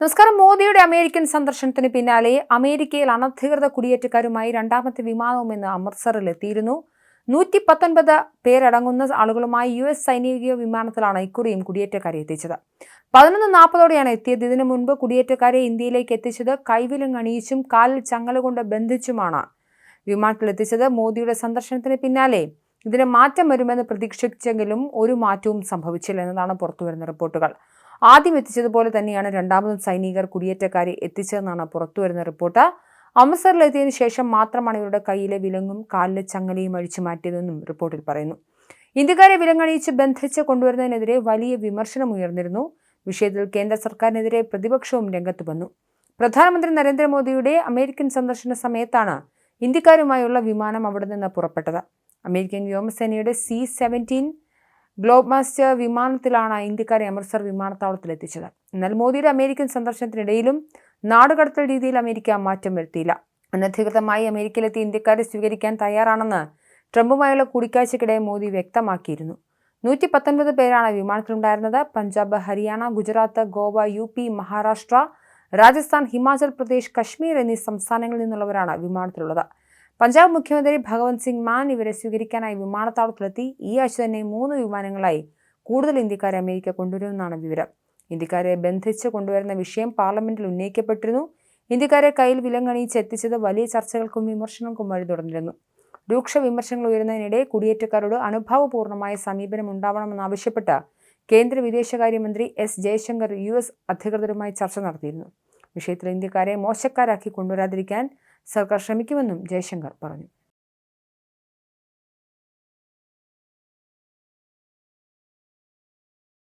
നമസ്കാരം. മോദിയുടെ അമേരിക്കൻ സന്ദർശനത്തിന് പിന്നാലെ അമേരിക്കയിൽ അനധികൃത കുടിയേറ്റക്കാരുമായി രണ്ടാമത്തെ വിമാനവും ഇന്ന് അമൃത്സറിൽ എത്തിയിരുന്നു. 119 പേരടങ്ങുന്ന ആളുകളുമായി US സൈനിക വിമാനത്തിലാണ് ഇക്കുറിയും കുടിയേറ്റക്കാരെ എത്തിച്ചത്. 11:40ഓടെയാണ് എത്തിയത്. ഇതിനു മുൻപ് കുടിയേറ്റക്കാരെ ഇന്ത്യയിലേക്ക് എത്തിച്ചത് കൈവിലങ്ങണിയിച്ചും കാലിൽ ചങ്ങലകൊണ്ട് ബന്ധിച്ചുമാണ് വിമാനത്തിലെത്തിച്ചത്. മോദിയുടെ സന്ദർശനത്തിന് പിന്നാലെ ഇതിന് മാറ്റം വരുമെന്ന് പ്രതീക്ഷിച്ചെങ്കിലും ഒരു മാറ്റവും സംഭവിച്ചില്ല എന്നതാണ് പുറത്തുവരുന്ന റിപ്പോർട്ടുകൾ. ആദ്യം എത്തിച്ചതുപോലെ തന്നെയാണ് രണ്ടാമതും സൈനികർ കുടിയേറ്റക്കാരെ എത്തിച്ചതെന്നാണ് പുറത്തുവരുന്ന റിപ്പോർട്ട്. അമൃത്സറിലെത്തിയതിനു ശേഷം മാത്രമാണ് ഇവരുടെ കയ്യിലെ വിലങ്ങും കാലിലെ ചങ്ങലയും അഴിച്ചു മാറ്റിയതെന്നും റിപ്പോർട്ടിൽ പറയുന്നു. ഇന്ത്യക്കാരെ വിലങ്ങണിയിച്ച് ബന്ധിച്ച് കൊണ്ടുവരുന്നതിനെതിരെ വലിയ വിമർശനം ഉയർന്നിരുന്നു. വിഷയത്തിൽ കേന്ദ്ര സർക്കാരിനെതിരെ പ്രതിപക്ഷവും രംഗത്ത് വന്നു. പ്രധാനമന്ത്രി നരേന്ദ്രമോദിയുടെ അമേരിക്കൻ സന്ദർശന സമയത്താണ് ഇന്ത്യക്കാരുമായുള്ള വിമാനം അവിടെ നിന്ന് പുറപ്പെട്ടത്. അമേരിക്കൻ വ്യോമസേനയുടെ C-17 ഗ്ലോബ്മാസ്റ്റർ വിമാനത്തിലാണ് ഇന്ത്യക്കാരെ അമൃത്സർ വിമാനത്താവളത്തിലെത്തിച്ചത്. എന്നാൽ മോദിയുടെ അമേരിക്കൻ സന്ദർശനത്തിനിടയിലും നാടുകടത്തൽ രീതിയിൽ അമേരിക്ക മാറ്റം വരുത്തിയില്ല. അനധികൃതമായി അമേരിക്കയിലെത്തി ഇന്ത്യക്കാരെ സ്വീകരിക്കാൻ തയ്യാറാണെന്ന് ട്രംപുമായുള്ള കൂടിക്കാഴ്ചയ്ക്കിടെ മോദി വ്യക്തമാക്കിയിരുന്നു. 119 പേരാണ് വിമാനത്തിലുണ്ടായിരുന്നത്. പഞ്ചാബ്, ഹരിയാന, ഗുജറാത്ത്, ഗോവ, UP, മഹാരാഷ്ട്ര, രാജസ്ഥാൻ, ഹിമാചൽ പ്രദേശ്, കശ്മീർ എന്നീ സംസ്ഥാനങ്ങളിൽ നിന്നുള്ളവരാണ് വിമാനത്തിലുള്ളത്. പഞ്ചാബ് മുഖ്യമന്ത്രി ഭഗവന്ത് സിംഗ് മാൻ ഇവരെ സ്വീകരിക്കാനായി വിമാനത്താവളത്തിലെത്തി. ഈ ആഴ്ച തന്നെ 3 വിമാനങ്ങളായി കൂടുതൽ ഇന്ത്യക്കാരെ അമേരിക്ക കൊണ്ടുവരുമെന്നാണ് വിവരം. ഇന്ത്യക്കാരെ ബന്ധിച്ച് കൊണ്ടുവരുന്ന വിഷയം പാർലമെന്റിൽ ഉന്നയിക്കപ്പെട്ടിരുന്നു. ഇന്ത്യക്കാരെ കയ്യിൽ വിലങ്ങണിയിച്ച് എത്തിച്ചത് വലിയ ചർച്ചകൾക്കും വിമർശനങ്ങൾക്കും വഴി തുറന്നിരുന്നു. രൂക്ഷ വിമർശനങ്ങൾ ഉയരുന്നതിനിടെ കുടിയേറ്റക്കാരോട് അനുഭാവപൂർണ്ണമായ സമീപനം ഉണ്ടാവണമെന്നാവശ്യപ്പെട്ട് കേന്ദ്ര വിദേശകാര്യമന്ത്രി S. ജയശങ്കർ US അധികൃതരുമായി ചർച്ച നടത്തിയിരുന്നു. വിഷയത്തിൽ ഇന്ത്യക്കാരെ മോശക്കാരാക്കി കൊണ്ടുവരാതിരിക്കാൻ സർക്കാർ ശ്രമിക്കുമെന്നും ജയശങ്കർ പറഞ്ഞു.